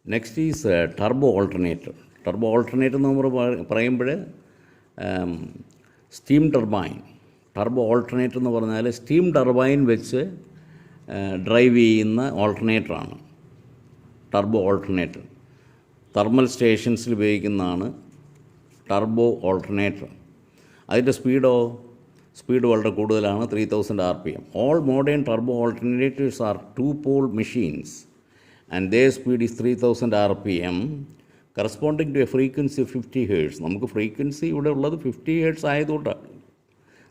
Next is turbo alternator. Turbo alternator എന്ന് നമ്മൾ പറയുമ്പോൾ സ്റ്റീം ടർബൈൻ. ടർബോ ഓൾട്ടർനേറ്റർ എന്ന് പറഞ്ഞാൽ സ്റ്റീം ടർബൈൻ വെച്ച് ഡ്രൈവ് ചെയ്യുന്ന ഓൾട്ടർനേറ്ററാണ് ടർബോ ഓൾട്ടർനേറ്റർ. തെർമൽ സ്റ്റേഷൻസിൽ ഉപയോഗിക്കുന്നതാണ് ടർബോ ഓൾട്ടർനേറ്റർ. അതിൻ്റെ സ്പീഡ് വളരെ കൂടുതലാണ്, 3000 RPM. All modern turbo alternators are 2-pole machines and their speed is 3000 RPM corresponding to a frequency of 50 Hz. നമുക്ക് ഫ്രീക്വൻസി ഇവിടെ ഉള്ളത് 50 Hz ആയതുകൊണ്ടാണ്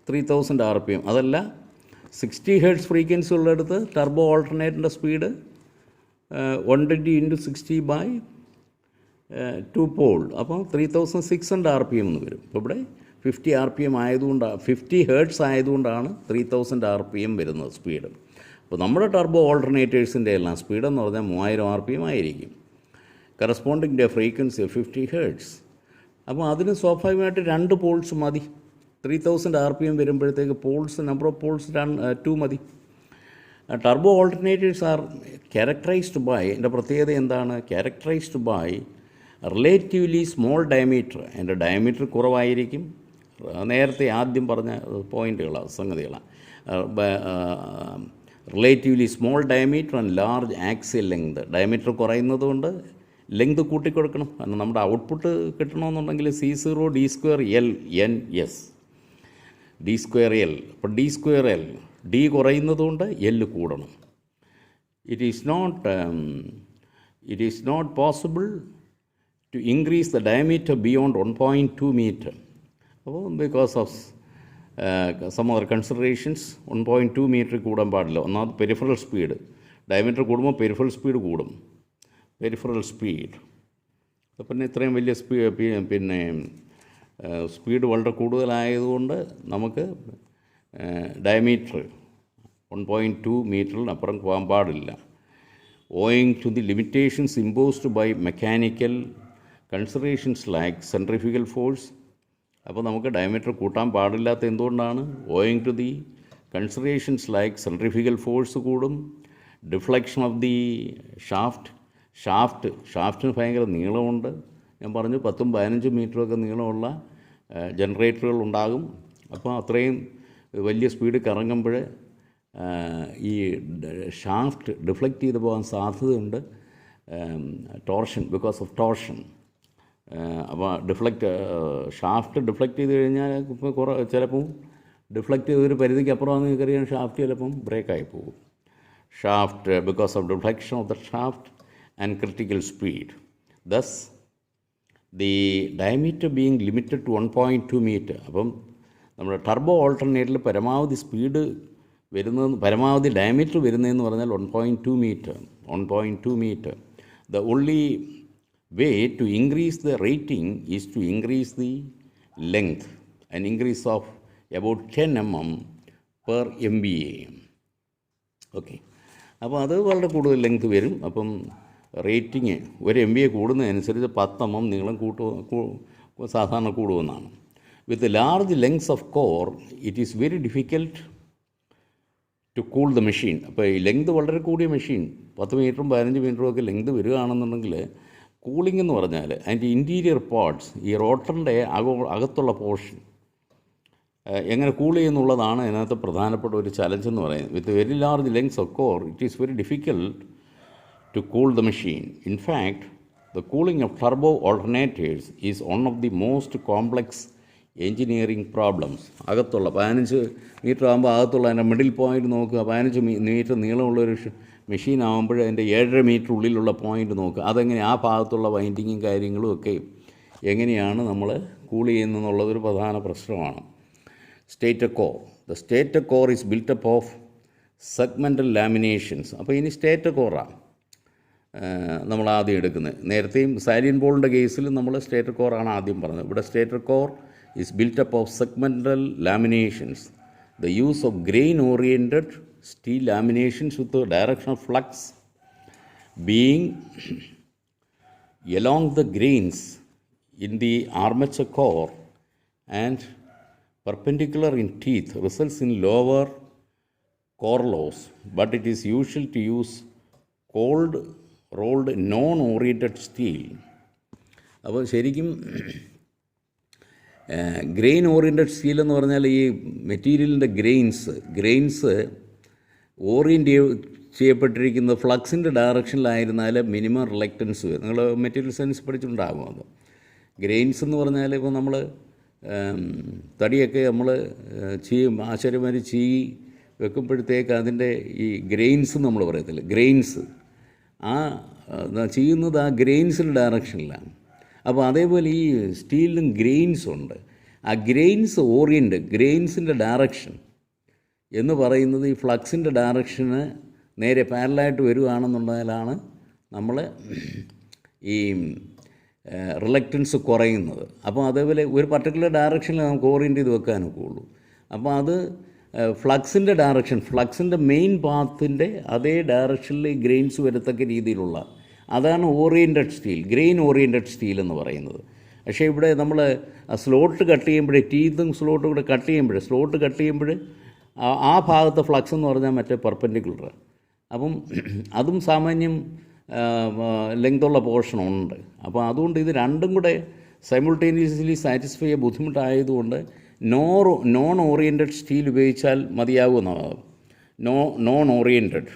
3000 RPM. അതല്ല 60 Hz ഫ്രീക്വൻസി ഉള്ളിടത്ത് ടർബോ ഓൾട്ടർനേറ്ററിൻ്റെ സ്പീഡ് 120 × 60/2-pole, അപ്പോൾ 3600 RPM എന്ന് വരും. ഇപ്പോൾ ഇവിടെ 50 RPM ആയതുകൊണ്ടാണ്, 50 Hz ആയതുകൊണ്ടാണ് 3000 RPM വരുന്നത് സ്പീഡ്. അപ്പോൾ നമ്മുടെ ടർബോ ഓൾട്ടർനേറ്റേഴ്സിൻ്റെ എല്ലാം സ്പീഡെന്ന് പറഞ്ഞാൽ 3000 RPM ആയിരിക്കും, കറസ്പോണ്ടിങ് ടു ഫ്രീക്വൻസി 50 Hz. അപ്പോൾ അതിന് സ്വാഭാവികമായിട്ട് 2 പോൾസ് മതി. 3000 RPM വരുമ്പോഴത്തേക്ക് നമ്പർ ഓഫ് പോൾസ് 2 മതി. Turbo alternators are characterized by, എൻ്റെ പ്രത്യേകത എന്താണ്? Characterized by relatively small diameter. എൻ്റെ ഡയമീറ്റർ കുറവായിരിക്കും. നേരത്തെ ആദ്യം പറഞ്ഞ പോയിൻ്റുകളാണ്, സംഗതികളാണ്. Relatively small diameter and large axial length. Diameter കുറയുന്നത് കൊണ്ട് ലെങ്ത് കൂട്ടിക്കൊടുക്കണം. കാരണം നമ്മുടെ ഔട്ട്പുട്ട് കിട്ടണമെന്നുണ്ടെങ്കിൽ C0 D²L/N/S D²L. അപ്പോൾ D²L D കുറയുന്നത് കൊണ്ട് L കൂടണം. It is not possible to increase the diameter beyond 1.2 meter. അപ്പോൾ because of some other considerations 1.2 meter കൂടാൻ പാടില്ല. ഒന്നാമത് പെരിഫറൽ സ്പീഡ്, ഡയമീറ്റർ കൂടുമ്പോൾ പെരിഫറൽ സ്പീഡ് കൂടും. പെരിഫറൽ സ്പീഡ് പിന്നെ ഇത്രയും വലിയ സ്പീഡ് വളരെ കൂടുതലായതുകൊണ്ട് നമുക്ക് ഡയമീറ്റർ 1.2 meterനപ്പുറം പോകാൻ പാടില്ല. Owing to the limitations imposed by mechanical considerations like centrifugal force. അപ്പോൾ നമുക്ക് ഡയമീറ്റർ കൂട്ടാൻ പാടില്ലാത്ത എന്തുകൊണ്ടാണ്? Owing to the considerations like centrifugal force കൂടും, ഡിഫ്ലക്ഷൻ ഓഫ് ദി ഷാഫ്റ്റിന് ഭയങ്കര നീളമുണ്ട്. ഞാൻ പറഞ്ഞു 10-15 മീറ്ററൊക്കെ നീളമുള്ള ജനറേറ്ററുകൾ ഉണ്ടാകും. അപ്പോൾ അത്രയും വലിയ സ്പീഡ് കറങ്ങുമ്പോൾ ഈ ഷാഫ്റ്റ് ഡിഫ്ലക്റ്റ് ചെയ്ത് പോകാൻ സാധ്യതയുണ്ട്. Torsion, because of torsion. അപ്പോൾ ഷാഫ്റ്റ് ഡിഫ്ലക്റ്റ് ചെയ്ത് കഴിഞ്ഞാൽ ഇപ്പോൾ ചിലപ്പം ഡിഫ്ലക്റ്റ് ചെയ്തൊരു പരിധിക്ക് അപ്പുറമാണെന്ന് നിങ്ങൾക്കറിയാം, ഷാഫ്റ്റ് ചിലപ്പം ബ്രേക്കായി പോകും. Shaft because of deflection of the shaft and critical speed. Thus the diameter being limited to 1.2 meter. അപ്പം നമ്മുടെ ടർബോ ഓൾട്ടർനേറ്ററിൽ പരമാവധി സ്പീഡ് പരമാവധി ഡയമീറ്റർ വരുന്നതെന്ന് പറഞ്ഞാൽ 1.2 meter. The only way to increase the rating is to increase the length, an increase of about 10 mm per MBA. Okay, അപ്പോൾ അത് വളരെ കൂടുതൽ ലെങ്ത് വരും. അപ്പം റേറ്റിങ് 1 MBA കൂടുന്നതനുസരിച്ച് 10 mm നീളം സാധാരണ കൂടുമെന്നാണ്. With large lengths of core it is very difficult to cool the machine. അപ്പോൾ ഈ ലെങ്ത് വളരെ കൂടിയ മെഷീൻ 10 മീറ്ററും 15 മീറ്ററും ഒക്കെ ലെങ്ത് വരികയാണെന്നുണ്ടെങ്കിൽ കൂളിംഗ് എന്ന് പറഞ്ഞാൽ അതിൻ്റെ ഇൻറ്റീരിയർ പാർട്സ്, ഈ റോട്ടറിൻ്റെ അകത്തുള്ള പോർഷൻ എങ്ങനെ കൂൾ ചെയ്യുന്നുള്ളതാണ് ഇതിനകത്ത് പ്രധാനപ്പെട്ട ഒരു ചലഞ്ച് എന്ന് പറയുന്നത്. With very large lengths of core it is very difficult to cool the machine. In fact the cooling of turbo alternators is one of the most complex engineering problems. അകത്തുള്ള 15 metre ആകുമ്പോൾ അകത്തുള്ള അതിൻ്റെ middle point നോക്കുക. 15 metre നീളമുള്ളൊരു machine ആകുമ്പോൾ അതിൻ്റെ 7.5 metre ഉള്ളിലുള്ള point നോക്കുക. അതെങ്ങനെ ആ ഭാഗത്തുള്ള വൈൻഡിങ്ങും കാര്യങ്ങളും ഒക്കെ എങ്ങനെയാണ് നമ്മൾ കൂൾ ചെയ്യുന്നതെന്നുള്ളതൊരു പ്രധാന പ്രശ്നമാണ്. Stator core. The stator core is built-up of segmental Lamentations. അപ്പോൾ ഇനി സ്റ്റേറ്റർ കോറാണ് നമ്മൾ ആദ്യം എടുക്കുന്നത്. നേരത്തെയും സാലിയൻ ബോളിൻ്റെ കേസിൽ നമ്മൾ സ്റ്റേറ്റർ കോറാണ് ആദ്യം പറഞ്ഞത്. ഇവിടെ stator core is built up of segmental laminations. The use of grain-oriented steel laminations with the direction of flux being along the grains in the armature core and perpendicular in teeth results in lower core loss, but it is usual to use cold rolled non oriented steel. അപ്പോൾ ശരിക്കും grain oriented steel എന്ന് പറഞ്ഞാൽ ഈ മെറ്റീരിയലിൻ്റെ grains orient ചെയ്യപ്പെട്ടിരിക്കുന്നത് ഫ്ലക്സിൻ്റെ ഡയറക്ഷനിലായിരുന്നാൽ minimum reluctance വരും. നിങ്ങൾ മെറ്റീരിയൽ സയൻസ് പഠിച്ചിട്ടുണ്ടാകും. അത് ഗ്രെയിൻസ് എന്ന് പറഞ്ഞാൽ ഇപ്പോൾ നമ്മൾ തടിയൊക്കെ നമ്മൾ ആശാരിമാർ വെക്കുമ്പോഴത്തേക്ക് അതിൻ്റെ ഈ ഗ്രെയിൻസ് നമ്മൾ പറയത്തില്ല, ഗ്രെയിൻസ് ചെയ്യുന്നത് ആ ഗ്രെയിൻസിൻ്റെ ഡയറക്ഷനിലാണ്. അപ്പോൾ അതേപോലെ ഈ സ്റ്റീലിലും ഗ്രെയിൻസ് ഉണ്ട്. ആ ഗ്രെയിൻസിൻ്റെ ഡയറക്ഷൻ എന്ന് പറയുന്നത് ഈ ഫ്ലക്സിൻ്റെ ഡയറക്ഷന് നേരെ പാരലായിട്ട് വരുവാണെന്നുണ്ടെങ്കിലാണ് നമ്മൾ ഈ റിലക്റ്റൻസ് കുറയുന്നത്. അപ്പോൾ അതേപോലെ ഒരു പർട്ടിക്കുലർ ഡയറക്ഷനിൽ നമുക്ക് ഓറിയൻറ്റ് ചെയ്ത് വെക്കാനൊക്കെ ഉള്ളൂ. അപ്പോൾ അത് ഫ്ലക്സിൻ്റെ മെയിൻ പാത്തിൻ്റെ അതേ ഡയറക്ഷനിൽ ഗ്രെയിൻസ് വരത്തക്ക രീതിയിലുള്ള അതാണ് ഗ്രെയിൻ ഓറിയൻറ്റഡ് സ്റ്റീൽ എന്ന് പറയുന്നത്. പക്ഷേ ഇവിടെ നമ്മൾ സ്ലോട്ട് കട്ട് ചെയ്യുമ്പോൾ ടീത്തും സ്ലോട്ടും കൂടെ സ്ലോട്ട് കട്ട് ചെയ്യുമ്പോൾ ആ ഭാഗത്തെ ഫ്ലക്സ് എന്ന് പറഞ്ഞാൽ മറ്റേ പെർപെൻഡിക്കുലർ. അപ്പം അതും സാമാന്യം ലെങ്തുള്ള പോർഷനുണ്ട്. അപ്പോൾ അതുകൊണ്ട് ഇത് രണ്ടും കൂടെ സൈമിൾട്ടേനിയസ്ലി സാറ്റിസ്ഫൈ ചെയ്യാൻ ബുദ്ധിമുട്ടായതുകൊണ്ട് നോൺ ഓറിയൻറ്റഡ് സ്റ്റീൽ ഉപയോഗിച്ചാൽ മതിയാകുമെന്നാണ്. Non oriented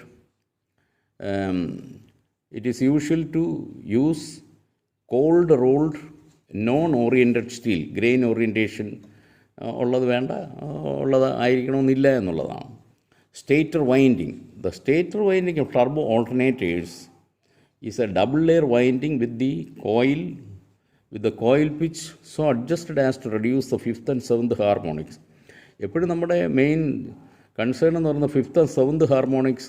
it is usual to use cold rolled non oriented steel. Grain orientation ഉള്ളത് ആയിരിക്കണമെന്നില്ല എന്നുള്ളതാണ്. Stator winding. The stator winding of turbo alternators is a double layer winding with the coil pitch so adjusted as to reduce the 5th and 7th harmonics. എപ്പോഴും നമ്മുടെ main concern എന്ന് പറയുന്നത് 5th and 7th harmonics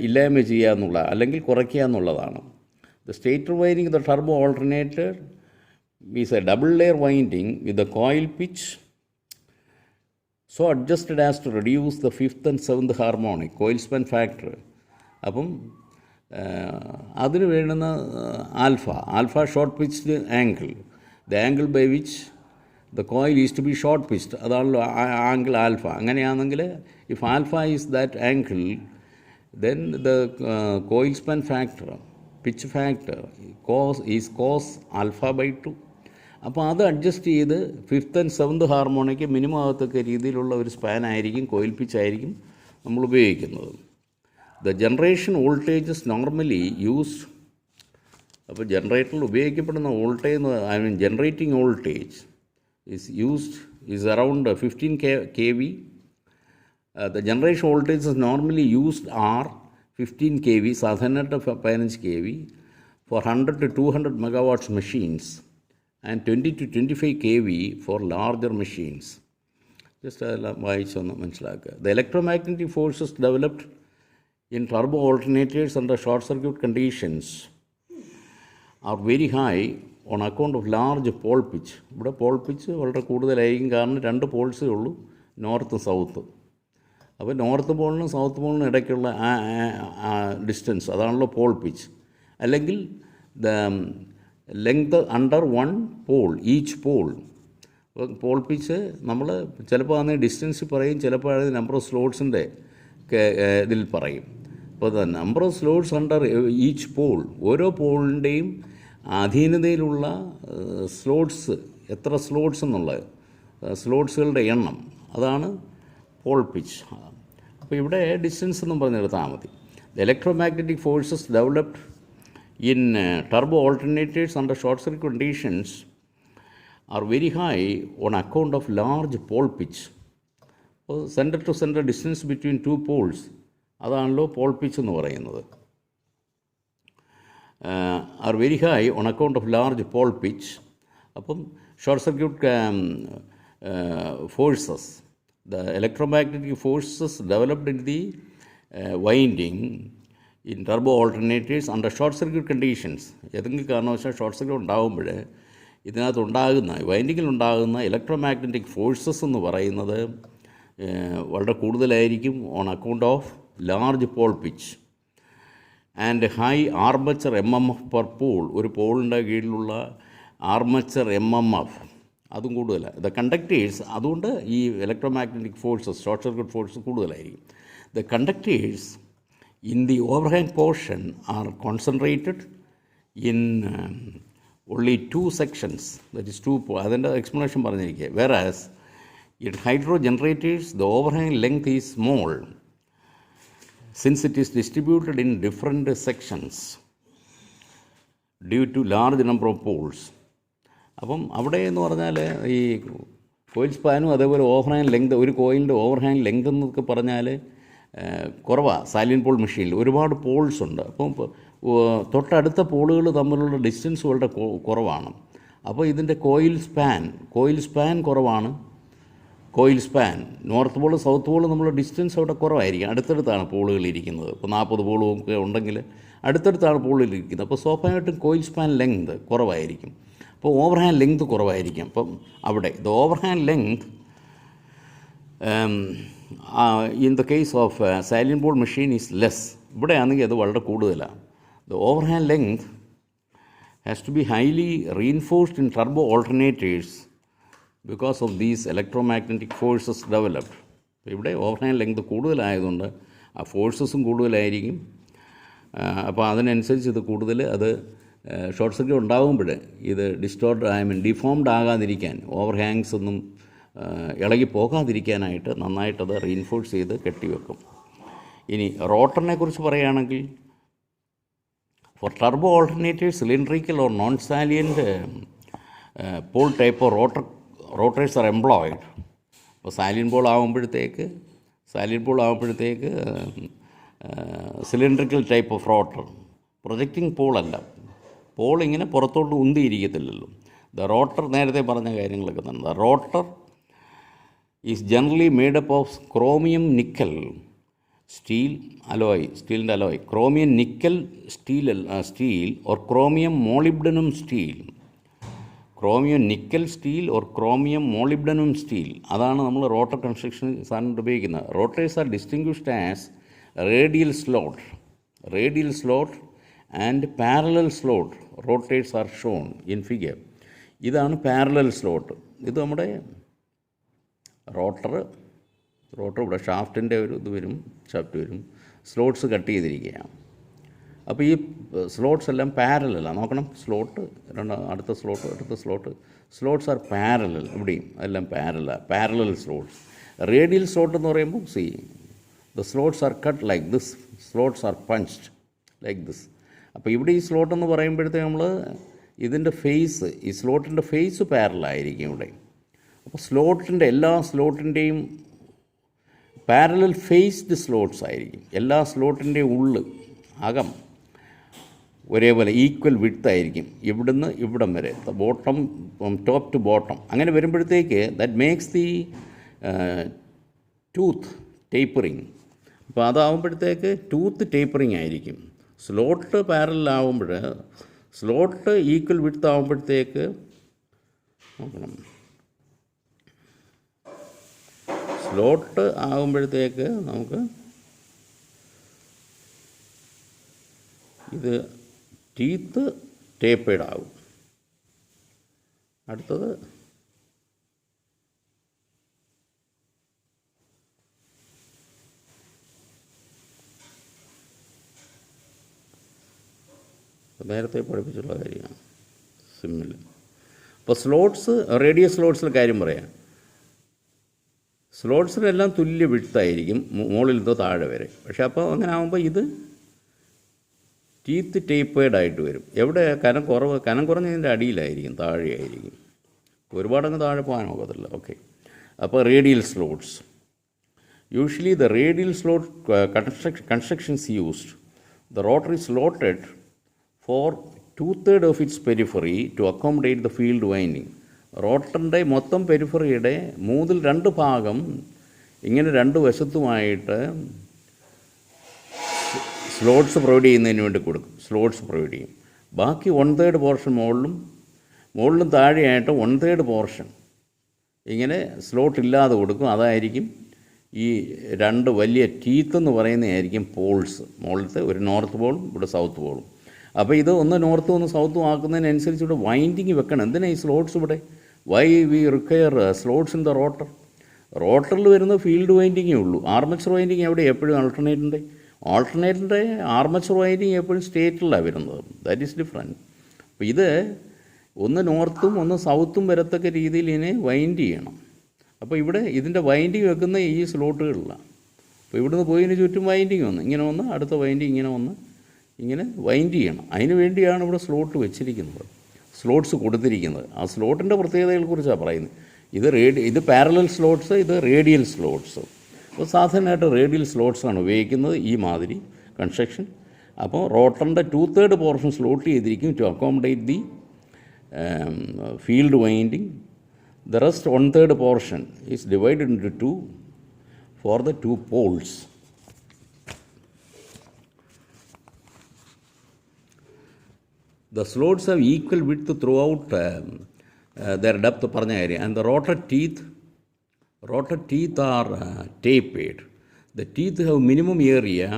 ഇല്ലായ്മ ചെയ്യുക എന്നുള്ള അല്ലെങ്കിൽ കുറയ്ക്കുക എന്നുള്ളതാണ്. The stator winding of the turbo alternator is a double layer winding with the coil pitch so adjusted as to reduce the 5th and 7th harmonic coil span factor. അപ്പം അതിന് വേണ്ടുന്ന alpha short pitched angle, the angle by which the coil is to be short pitched, അതാണല്ലോ angle alpha. അങ്ങനെയാണെങ്കിൽ if alpha is that angle then the coil span factor, pitch factor cos alpha by 2. അപ്പോൾ അത് adjust ചെയ്ത് 5th and 7th ഹാർമോണിക്ക് minimum ആകത്തക്ക രീതിയിലുള്ള ഒരു span ആയിരിക്കും, coil pitch ആയിരിക്കും നമ്മൾ ഉപയോഗിക്കുന്നത്. The generation voltages normally used. അപ്പോൾ ജനറേറ്ററിൽ ഉപയോഗിക്കപ്പെടുന്ന voltage generating voltage is around 15 kV. The generation voltages normally used are 15 kV, സാധാരണ 15 kV for 100 to 200 megawatts machines and 20 to 25 kV for larger machines. Just അതെല്ലാം വായിച്ചൊന്ന് മനസ്സിലാക്കുക. The electromagnetic forces developed in turbo alternators under short circuit conditions are very high on account of large pole pitch. ഇവിടെ pole pitch വളരെ കൂടുതലായിരിക്കും, കാരണം 2 പോൾസേ ഉള്ളൂ, north south. അപ്പോൾ north പോളിനും സൗത്ത് പോളിനും ഇടയ്ക്കുള്ള ഡിസ്റ്റൻസ് അതാണല്ലോ പോൾ പിച്ച്. അല്ലെങ്കിൽ the length under 1 pole each pole. അപ്പോൾ പോൾ പിച്ച് നമ്മൾ ചിലപ്പോൾ അതിന് ഡിസ്റ്റൻസ് പറയും, ചിലപ്പോൾ അത് നമ്പർ ഓഫ് സ്ലോട്ട്സിൻ്റെ ഇതിൽ പറയും. അപ്പോൾ the number of slots under each pole, ഓരോ പോളിൻ്റെയും അധീനതയിലുള്ള സ്ലോട്ട്സ്, എത്ര സ്ലോട്ട്സ് എന്നുള്ളത്, സ്ലോട്ട്സുകളുടെ എണ്ണം, അതാണ് പോൾ പിച്ച്. അപ്പോൾ ഇവിടെ ഡിസ്റ്റൻസ് എന്നും പറഞ്ഞെടുത്താൽ മതി. The electromagnetic forces developed in turbo alternators under short circuit conditions are very high on account of large pole pitch. അപ്പോൾ centre to centre distance between 2 poles, അതാണല്ലോ പോൾ പിച്ച് എന്ന് പറയുന്നത്. Are very high on account of large pole pitch. അപ്പം short circuit forces, the electromagnetic forces developed in the winding in turbo alternators under short circuit conditions. ഏതെങ്കിലും കാരണവശാൽ short circuit ഉണ്ടാകുമ്പോൾ ഇതിനകത്തുണ്ടാകുന്ന വൈൻഡിങ്ങിലുണ്ടാകുന്ന electromagnetic forces എന്ന് പറയുന്നത് വളരെ കൂടുതലായിരിക്കും on account of large pole pitch and high armature MMF per pole. ഒരു പോളിൻ്റെ കീഴിലുള്ള ആർമച്ചർ MMF അതും കൂടുതലാണ്. ദ കണ്ടക്ടേഴ്സ്, അതുകൊണ്ട് ഈ electromagnetic forces, short circuit force കൂടുതലായിരിക്കും. The conductors in the overhang portion are concentrated in only two sections, that is two, അതിൻ്റെ explanation പറഞ്ഞിരിക്കുക. Whereas in hydro generators the overhang length is small since it is distributed in different sections due to large number of poles. അപ്പം അവിടെ എന്ന് പറഞ്ഞാൽ ഈ coil സ്പാനും അതേപോലെ overhang length, ഒരു കോയിലിൻ്റെ overhang length എന്നൊക്കെ പറഞ്ഞാൽ കുറവാണ്. സാലിൻ പോൾ മെഷീനിൽ ഒരുപാട് പോൾസ് ഉണ്ട്. അപ്പം തൊട്ടടുത്ത പോളുകൾ തമ്മിലുള്ള ഡിസ്റ്റൻസ് വളരെ കുറവാണ്. അപ്പോൾ ഇതിൻ്റെ കോയിൽ സ്പാൻ കുറവാണ്. Coil span north Paul south Paul നമ്മൾ ഡിസ്റ്റൻസ് അവിടെ കുറവായിരിക്കും. അടുത്തടുത്താണ് പോളുകൾ ഇരിക്കുന്നത്. ഇപ്പോൾ 40 പോളും ഒക്കെ ഉണ്ടെങ്കിൽ അടുത്തടുത്താണ് പോളുകൾ ഇരിക്കുന്നത്. അപ്പോൾ സ്വാഭാവികമായിട്ടും കോയിൽ സ്പാൻ ലെങ്ത് കുറവായിരിക്കും. അപ്പോൾ ഓവർഹാങ് ലെങ്ത് കുറവായിരിക്കും. അപ്പം അവിടെ the overhang length in the case of salient pole machine is less. ഇവിടെയാണെങ്കിൽ അത് വളരെ കൂടുതലാണ്. The overhang length has to be highly reinforced in turbo alternators because of these electromagnetic forces developed. ഇവിടെ overhang length കൂടുതലായതുകൊണ്ട് ആ ഫോഴ്സസും കൂടുതലായിരിക്കും. അപ്പോൾ അതിനനുസരിച്ച് ഇത് കൂടുതൽ അത് ഷോർട്ട് സർക്യൂട്ട് ഉണ്ടാകുമ്പോൾ ഇത് ഡിഫോംഡ് ആകാതിരിക്കാൻ, ഓവർഹാങ്സ് ഒന്നും ഇളകി പോകാതിരിക്കാനായിട്ട് നന്നായിട്ടത് റീൻഫോഴ്സ് ചെയ്ത് കെട്ടിവെക്കും. ഇനി റോട്ടറിനെ കുറിച്ച് പറയുകയാണെങ്കിൽ, for turbo alternators cylindrical or non salient pole type or rotors are employed. അപ്പോൾ സാലിൻ പോൾ ആകുമ്പോഴത്തേക്ക് cylindrical type of rotor, projecting പോളല്ല. പോൾ ഇങ്ങനെ പുറത്തോട്ട് ഉന്തിയിരിക്കത്തില്ലല്ലോ. ദ റോട്ടർ, നേരത്തെ പറഞ്ഞ കാര്യങ്ങളൊക്കെ തന്നെ. The rotor is generally made up of chromium nickel steel alloy, സ്റ്റീലിൻ്റെ alloy, chromium nickel steel or chromium molybdenum steel. Chromium nickel steel or chromium molybdenum steel, അതാണ് നമ്മൾ റോട്ടർ കൺസ്ട്രക്ഷൻ സാധനം ഉപയോഗിക്കുന്നത്. Rotors R distinguished as radial slot and parallel slot. Rotors are shown in figure. ഇതാണ് parallel slot. ഇത് നമ്മുടെ rotor ഇവിടെ ഷാഫ്റ്റിൻ്റെ ഒരു shaft വരും, സ്ലോട്ട്സ് കട്ട് ചെയ്തിരിക്കുകയാണ്. അപ്പോൾ ഈ സ്ലോട്ട്സ് എല്ലാം പാരലലാണ്. നോക്കണം, അടുത്ത സ്ലോട്ട്സ് ആർ പാരലൽ. ഇവിടെയും എല്ലാം പാരലൽ സ്ലോട്ട്സ്. റേഡിയൽ സ്ലോട്ട് എന്ന് പറയുമ്പോൾ the slots are cut like this, slots are punched like this. അപ്പോൾ ഇവിടെ ഈ സ്ലോട്ട് എന്ന് പറയുമ്പോഴത്തേക്ക് നമ്മൾ ഇതിൻ്റെ ഫേസ്, ഈ സ്ലോട്ടിൻ്റെ ഫേസ് പാരലായിരിക്കും ഇവിടെ. അപ്പോൾ എല്ലാ സ്ലോട്ടിൻ്റെയും പാരലൽ ഫേസ്ഡ് സ്ലോട്ട്സ് ആയിരിക്കും. എല്ലാ സ്ലോട്ടിൻ്റെയും അകം ഒരേപോലെ ഈക്വൽ വിഡ്ത്ത് ആയിരിക്കും, ഇവിടുന്ന് ഇവിടം വരെ, ബോട്ടം ടോപ്പ് ടു ബോട്ടം. അങ്ങനെ വരുമ്പോഴത്തേക്ക് that makes the tooth tapering. അപ്പോൾ അതാവുമ്പോഴത്തേക്ക് ടൂത്ത് ടേപ്പറിങ് ആയിരിക്കും. സ്ലോട്ട് പാരലാവുമ്പോൾ, സ്ലോട്ട് ഈക്വൽ വിഡ്ത്ത് ആകുമ്പോഴത്തേക്ക് നോക്കണം, സ്ലോട്ട് ആകുമ്പോഴത്തേക്ക് നമുക്ക് ഇത് ടീത്ത് ടേപ്പേഡ് ആകും. അടുത്തത് നേരത്തെ പഠിപ്പിച്ചുള്ള കാര്യമാണ് സിമ്മിൽ. അപ്പോൾ റേഡിയൽ സ്ലോട്ട്സിലെ കാര്യം പറയാം. സ്ലോട്ട്സിനെല്ലാം തുല്യ വിഡ്ത്തായിരിക്കും മുകളിൽ നിന്ന് താഴെ വരെ. പക്ഷേ അപ്പോൾ അങ്ങനെ ആകുമ്പോൾ ഇത് ടീത്ത് ടേപ്പേഡ് ആയിട്ട് വരും. എവിടെ കനം കുറഞ്ഞതിൻ്റെ അടിയിലായിരിക്കും, താഴെയായിരിക്കും. ഒരുപാടങ്ങ് താഴെ പോകാൻ ഒക്കത്തില്ല. ഓക്കെ, അപ്പോൾ radial slots. Usually the radial slot constructions used. The rotor is slotted for 2/3 of its periphery to accommodate the field winding. റോട്ടറിൻ്റെ മൊത്തം പെരിഫറിയുടെ 2/3 ഭാഗം ഇങ്ങനെ രണ്ട് വശത്തുമായിട്ട് സ്ലോട്ട്സ് പ്രൊവൈഡ് ചെയ്യുന്നതിന് വേണ്ടി കൊടുക്കും. സ്ലോട്ട്സ് പ്രൊവൈഡ് ചെയ്യും. ബാക്കി 1/3 പോർഷൻ മുകളിലും താഴെയായിട്ട് 1/3 പോർഷൻ ഇങ്ങനെ സ്ലോട്ട് ഇല്ലാതെ കൊടുക്കും. അതായിരിക്കും ഈ രണ്ട് വലിയ ടീത്ത് എന്ന് പറയുന്നതായിരിക്കും പോൾസ്. മുകളിലത്തെ ഒരു നോർത്ത് പോളും ഇവിടെ സൗത്ത് പോളും. അപ്പോൾ ഇത് ഒന്ന് നോർത്തും ഒന്ന് സൗത്തും ആക്കുന്നതിനനുസരിച്ച് ഇവിടെ വൈൻഡിങ് വെക്കണം. എന്തിനാണ് ഈ സ്ലോട്ട്സ് ഇവിടെ? Why we require slots in the rotor? റോട്ടറിൽ വരുന്ന ഫീൽഡ് വൈൻഡിങ്ങേ ഉള്ളൂ. ആർമച്ചർ വൈൻഡിങ് എവിടെ? എപ്പോഴും ആൾട്ടർനേറ്റിൻ്റെ ഓൾട്ടർനേറ്ററിൻ്റെ ആർമച്ചർ വൈൻഡിങ് എപ്പോഴും സ്റ്റേറ്റിലാണ് വരുന്നത്. That is different. അപ്പോൾ ഇത് ഒന്ന് നോർത്തും ഒന്ന് സൗത്തും വരത്തക്ക രീതിയിൽ ഇതിനെ വൈൻഡ് ചെയ്യണം. അപ്പോൾ ഇവിടെ ഇതിൻ്റെ വൈൻഡിങ് വെക്കുന്ന ഈ സ്ലോട്ടുകളിലാണ്. അപ്പോൾ ഇവിടുന്ന് പോയതിന് ചുറ്റും വൈൻഡിങ് വന്ന് ഇങ്ങനെ വന്ന് അടുത്ത വൈൻഡിങ് ഇങ്ങനെ വന്ന് ഇങ്ങനെ വൈൻഡ് ചെയ്യണം. അതിന് വേണ്ടിയാണ് ഇവിടെ സ്ലോട്ട് വെച്ചിരിക്കുന്നത്, സ്ലോട്ട്സ് കൊടുത്തിരിക്കുന്നത്. ആ സ്ലോട്ടിൻ്റെ പ്രത്യേകതകളെക്കുറിച്ചാണ് പറയുന്നത്. ഇത് പാരലൽ സ്ലോട്ട്സ്, ഇത് റേഡിയൽ സ്ലോട്ട്സ്. അപ്പോൾ സാധാരണയായിട്ട് റേഡിയൽ സ്ലോട്ട്സാണ് ഉപയോഗിക്കുന്നത് ഈ മാതിരി കൺസ്ട്രക്ഷൻ. അപ്പോൾ റോട്ടറിൻ്റെ 2/3 പോർഷൻ സ്ലോട്ട് ചെയ്തിരിക്കും to accommodate the field winding. The rest 1/3 portion is divided into 2 for the 2 poles. The slots have equal width throughout their depth പറഞ്ഞ കാര്യം. And the rotor teeth are tapered. The teeth have minimum area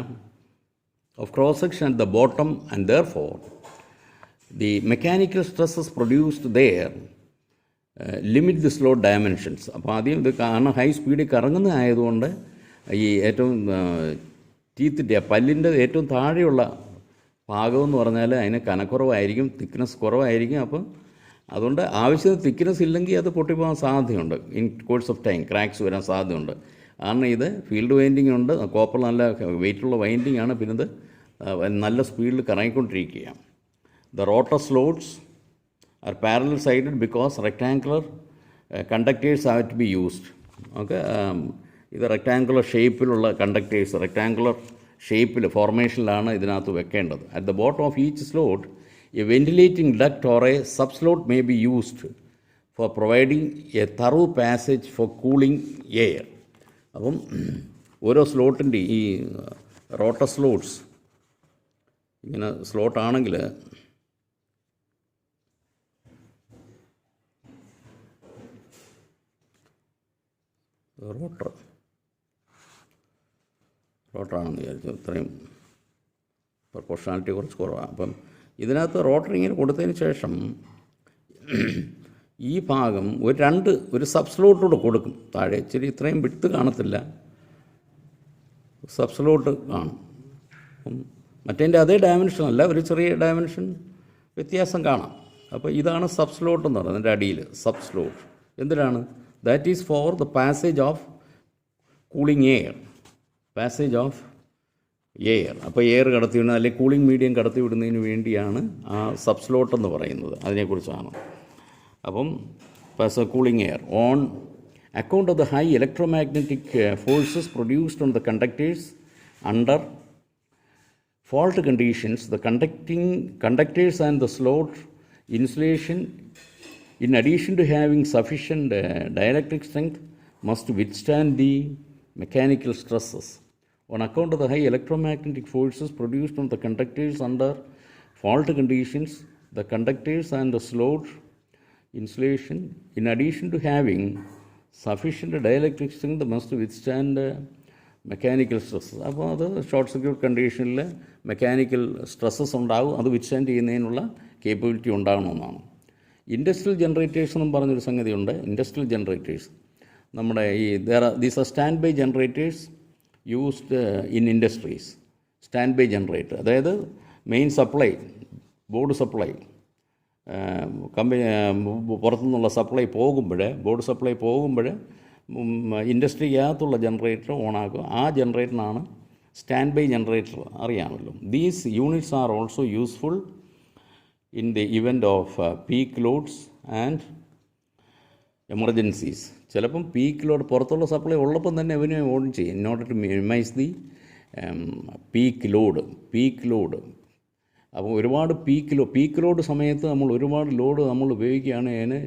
of cross section at the bottom, and therefore the mechanical stresses produced there limit the slot dimensions. അപ്പോൾ ആദ്യം ഇത് കാരണം high സ്പീഡിൽ കറങ്ങുന്നതായതുകൊണ്ട് ഈ ഏറ്റവും ടീത്തിൻ്റെ പല്ലിൻ്റെ ഏറ്റവും താഴെയുള്ള ഭാഗമെന്ന് പറഞ്ഞാൽ അതിന് കനക്കുറവായിരിക്കും, തിക്നെസ് കുറവായിരിക്കും. അപ്പം അതുകൊണ്ട് ആവശ്യത്തിന് തിക്നെസ് ഇല്ലെങ്കിൽ അത് പൊട്ടിപ്പോകാൻ സാധ്യതയുണ്ട്. In course of time cracks വരാൻ സാധ്യതയുണ്ട്. കാരണം ഇത് ഫീൽഡ് വൈൻഡിങ് ഉണ്ട്, കോപ്പർ നല്ല വെയിറ്റുള്ള വൈൻഡിങ് ആണ്, പിന്നെ ഇത് നല്ല സ്പീഡിൽ കറങ്ങിക്കൊണ്ടിരിക്കുകയാണ്. The rotor slots are parallel sided because rectangular conductors have to be used. Okay, ഇത് റെക്ടാങ്കുലർ ഷേപ്പിലുള്ള കണ്ടക്ടേഴ്സ് റെക്ടാങ്കുലർ ഷേപ്പിൽ ഫോർമേഷനിലാണ് ഇതിനകത്ത് വെക്കേണ്ടത്. At the bottom of each slot A ventilating duct or A sub slot may be used for providing A thorough passage four cooling air. അപ്പം ഓരോ സ്ലോട്ടിൻ്റെ ഈ rotor slots ഇങ്ങനെ സ്ലോട്ടാണെങ്കിൽ റോട്ടറാണെന്ന് വിചാരിച്ചു. ഇത്രയും പ്രൊപ്പോർഷണാലിറ്റി കുറച്ച് കുറവാണ്. അപ്പം ഇതിനകത്ത് റോട്ടർ ഇങ്ങനെ കൊടുത്തതിന് ശേഷം ഈ ഭാഗം ഒരു സബ് സ്ലോട്ടൂടെ കൊടുക്കും താഴെ. ഇച്ചിരി ഇത്രയും വിട്ത് കാണത്തില്ല, സബ് സ്ലോട്ട് കാണും. മറ്റേതിൻ്റെ അതേ ഡയമെൻഷനല്ല, ഒരു ചെറിയ ഡയമെൻഷൻ വ്യത്യാസം കാണാം. അപ്പോൾ ഇതാണ് സബ് സ്ലോട്ട് എന്ന് പറയുന്നത്. അതിൻ്റെ അടിയിൽ സബ് സ്ലോട്ട് എന്തിനാണ്? That is for the passage of cooling air, passage of air. അപ്പോൾ എയർ കടത്തി വിടുന്നത് അല്ലെങ്കിൽ കൂളിംഗ് മീഡിയം കടത്തി വിടുന്നതിന് വേണ്ടിയാണ് ആ സബ് സ്ലോട്ട് എന്ന് പറയുന്നത്. അതിനെക്കുറിച്ചാണ്. അപ്പം cooling air on account of the high electromagnetic forces produced on the conductors under fault conditions, the conductors and the slot insulation, in addition to having sufficient dielectric strength, must withstand the mechanical stresses. On account of the high electromagnetic forces produced on the conductors under fault conditions, the conductors and the slot insulation, in addition to having sufficient dielectric strength, must withstand mechanical stresses. അപ്പോൾ അത് short circuit കണ്ടീഷനിൽ mechanical stresses ഉണ്ടാകും. അത് withstand ചെയ്യുന്നതിനുള്ള capability ഉണ്ടാകണമെന്നാണ്. Industrial generators എന്നും പറഞ്ഞൊരു സംഗതിയുണ്ട്. Industrial generators നമ്മുടെ these are stand by generators used in industries. Stand by generator അതായത് main supply, board supply, company പുറത്തുനിന്നുള്ള സപ്ലൈ ബോർഡ് സപ്ലൈ പോകുമ്പോൾ ഇൻഡസ്ട്രിക്കകത്തുള്ള ജനറേറ്റർ ഓണാക്കുക. ആ ജനറേറ്ററിനാണ് സ്റ്റാൻഡ് ബൈ ജനറേറ്റർ, അറിയാമല്ലോ. These units are also useful in the event of peak loads and emergencies. ചിലപ്പം peak load പുറത്തുള്ള സപ്ലൈ ഉള്ളപ്പം തന്നെ അവന് ഓൺ ചെയ്യും in order to minimise the peak load. അപ്പോൾ ഒരുപാട് പീക്ക് ലോഡ് സമയത്ത് നമ്മൾ ഒരുപാട് ലോഡ് നമ്മൾ ഉപയോഗിക്കുകയാണ്, അതിന്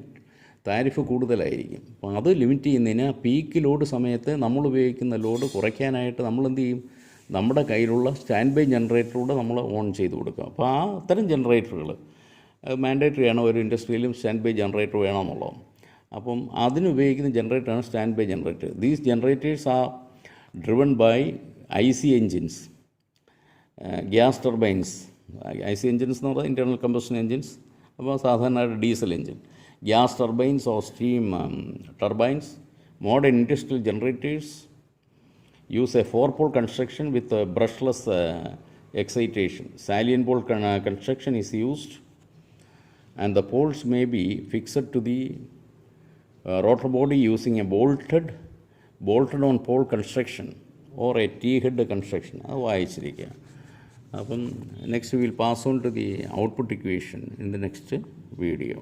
താരിഫ് കൂടുതലായിരിക്കും. അപ്പോൾ അത് ലിമിറ്റ് ചെയ്യുന്നതിന് പീക്ക് ലോഡ് സമയത്ത് നമ്മൾ ഉപയോഗിക്കുന്ന ലോഡ് കുറയ്ക്കാനായിട്ട് നമ്മൾ എന്ത് ചെയ്യും? നമ്മുടെ കയ്യിലുള്ള സ്റ്റാൻഡ് ബൈ ജനറേറ്ററിലൂടെ നമ്മൾ ഓൺ ചെയ്ത് കൊടുക്കുക. അപ്പോൾ ആ അത്തരം ജനറേറ്ററുകൾ മാൻഡേറ്ററി ആണ്, ഒരു ഇൻഡസ്ട്രിയിലും സ്റ്റാൻഡ് ബൈ ജനറേറ്റർ വേണമെന്നുള്ളത്. അപ്പം അതിനുപയോഗിക്കുന്ന ജനറേറ്ററാണ് stand by generator. These generators are driven by IC engines, gas turbines. IC engines എന്ന് പറഞ്ഞാൽ ഇൻറ്റേർണൽ കമ്പഷൻ എൻജിൻസ്. അപ്പോൾ സാധാരണ diesel engine, gas turbines or steam turbines. Modern industrial generators use a 4-pole construction with a brushless excitation. Salient pole construction is used, and the poles may be fixed to the rotor body using a bolted on pole construction or a T-head construction. അത് വായിച്ചിരിക്കുക. അപ്പം next will pass on to the output equation in the next video.